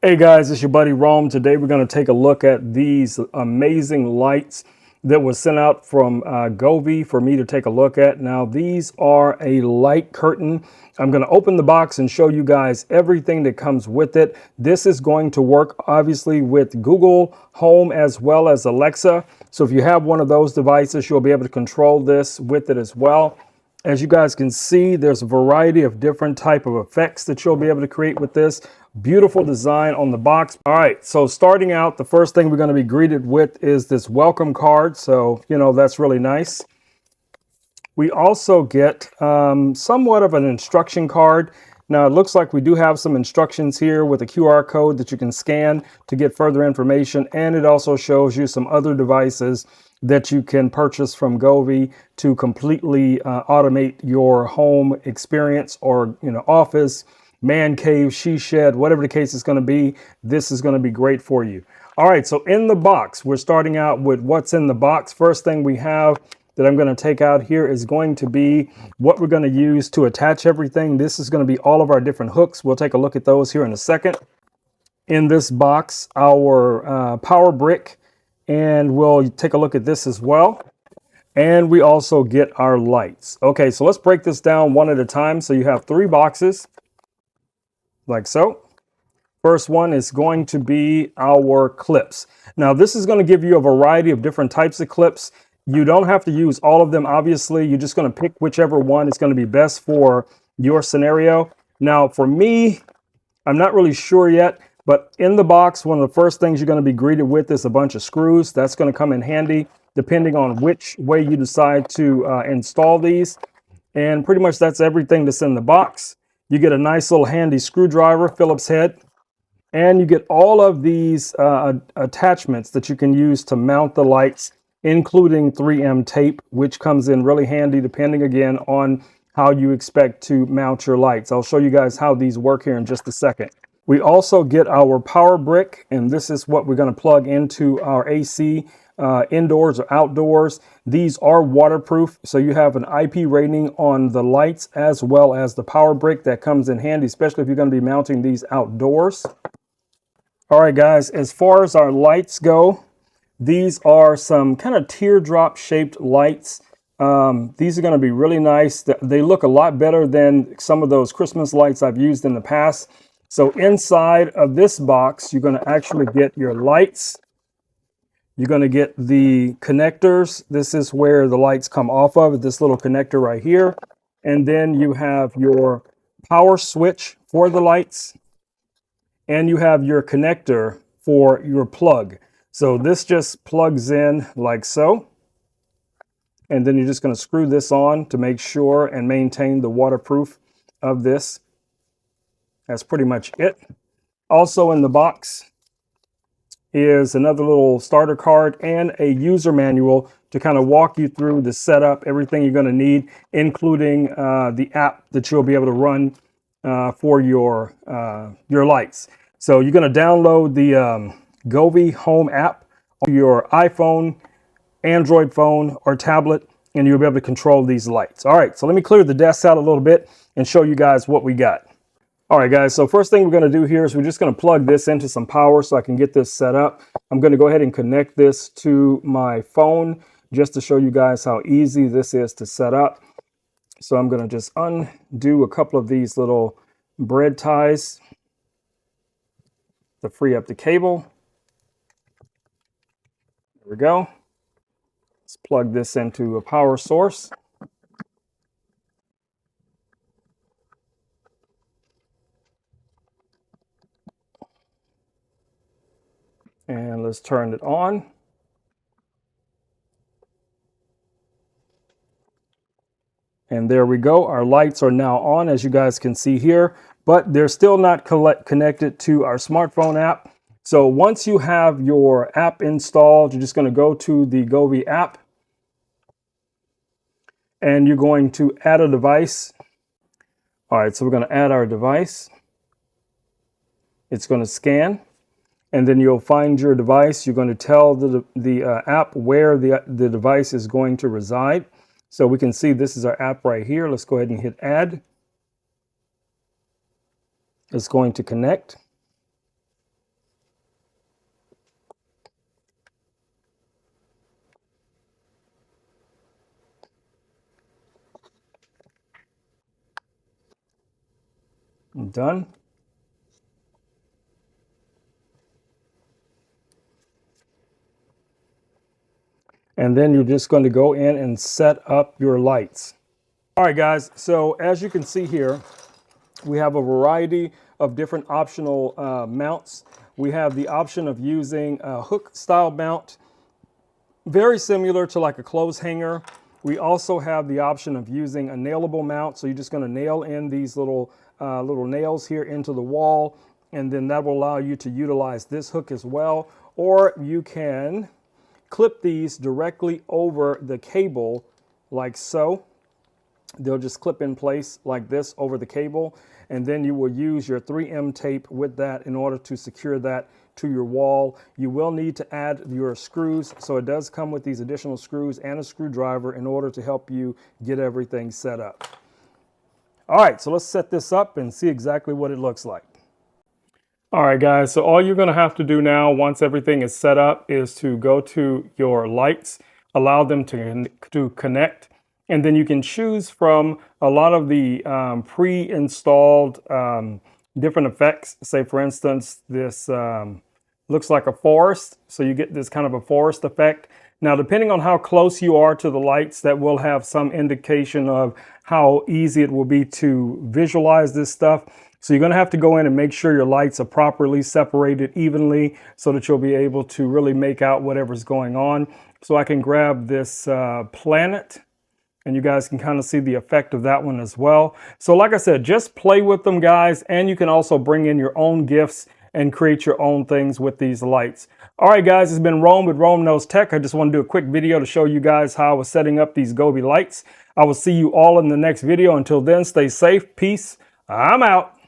Hey guys, it's your buddy Rome. Today we're going to take a look at these amazing lights that was sent out from Govee for me to take a look at. Now these are a light curtain. I'm going to open the box and show you guys everything that comes with it. This is going to work obviously with Google Home as well as Alexa. So if you have one of those devices, you'll be able to control this with it as well. As you guys can see, there's a variety of different type of effects that you'll be able to create with this. Beautiful design on the box. All right, so starting out, the first thing we're going to be greeted with is this welcome card. So, that's really nice. We also get somewhat of an instruction card. Now, it looks like we do have some instructions here with a QR code that you can scan to get further information. And it also shows you some other devices that you can purchase from Govee to completely automate your home experience or, office, man cave, she shed, whatever the case is going to be. This is going to be great for you. All right, so in the box, we're starting out with what's in the box. First thing we have that I'm going to take out here is going to be what we're going to use to attach everything. This is going to be all of our different hooks. We'll take a look at those here in a second. In this box, our power brick, and we'll take a look at this as well. And we also get our lights. Okay, so let's break this down one at a time. So you have 3 boxes, like so. First one is going to be our clips. Now, this is going to give you a variety of different types of clips. You don't have to use all of them, obviously. You're just going to pick whichever one is going to be best for your scenario. Now, for me, I'm not really sure yet, but in the box, one of the first things you're going to be greeted with is a bunch of screws. That's going to come in handy depending on which way you decide to install these. And pretty much that's everything that's in the box. You get a nice little handy screwdriver, Phillips head, and you get all of these attachments that you can use to mount the lights, including 3M tape, which comes in really handy depending again on how you expect to mount your lights. I'll show you guys how these work here in just a second. We also get our power brick, and this is what we're going to plug into our AC indoors or outdoors. These are waterproof, so you have an IP rating on the lights as well as the power brick. That comes in handy, especially if you're going to be mounting these outdoors. All right, guys, as far as our lights go, these are some kind of teardrop shaped lights. These are going to be really nice. They look a lot better than some of those Christmas lights I've used in the past. So inside of this box, you're going to actually get your lights. You're going to get the connectors. This is where the lights come off of, this little connector right here. And then you have your power switch for the lights. And you have your connector for your plug. So this just plugs in like so. And then you're just going to screw this on to make sure and maintain the waterproof of this. That's pretty much it. Also in the box is another little starter card and a user manual to kind of walk you through the setup, everything you're going to need, including the app that you'll be able to run for your lights. So you're going to download the Govee Home app on your iPhone, Android phone, or tablet, and you'll be able to control these lights. All right, so let me clear the desk out a little bit and show you guys what we got. All right, guys, so first thing we're going to do here is we're just going to plug this into some power so I can get this set up. I'm going to go ahead and connect this to my phone just to show you guys how easy this is to set up. So I'm going to just undo a couple of these little bread ties to free up the cable. There we go. Let's plug this into a power source. And let's turn it on. And there we go. Our lights are now on, as you guys can see here, but they're still not connected to our smartphone app. So once you have your app installed, you're just going to go to the Govee app and you're going to add a device. All right, so we're going to add our device. It's going to scan. And then you'll find your device. You're going to tell the app where the device is going to reside. So we can see this is our app right here. Let's go ahead and hit add. It's going to connect. done. And then you're just going to go in and set up your lights. All right, guys, so as you can see here, we have a variety of different optional mounts. We have the option of using a hook style mount, very similar to like a clothes hanger. We also have the option of using a nailable mount. So you're just going to nail in these little nails here into the wall, and then that will allow you to utilize this hook as well. Or you can clip these directly over the cable like so. They'll just clip in place like this over the cable, and then you will use your 3M tape with that in order to secure that to your wall. You will need to add your screws, so it does come with these additional screws and a screwdriver in order to help you get everything set up. All right, so let's set this up and see exactly what it looks like. All right, guys, so all you're going to have to do now once everything is set up is to go to your lights, allow them to connect, and then you can choose from a lot of the pre-installed different effects. Say, for instance, this looks like a forest, so you get this kind of a forest effect. Now, depending on how close you are to the lights, that will have some indication of how easy it will be to visualize this stuff. So you're going to have to go in and make sure your lights are properly separated evenly so that you'll be able to really make out whatever's going on. So I can grab this planet, and you guys can kind of see the effect of that one as well. So like I said, just play with them, guys, and you can also bring in your own gifts and create your own things with these lights. All right, guys, it's been Rome with Rome Knows Tech. I just want to do a quick video to show you guys how I was setting up these Govee lights. I will see you all in the next video. Until then, stay safe. Peace. I'm out.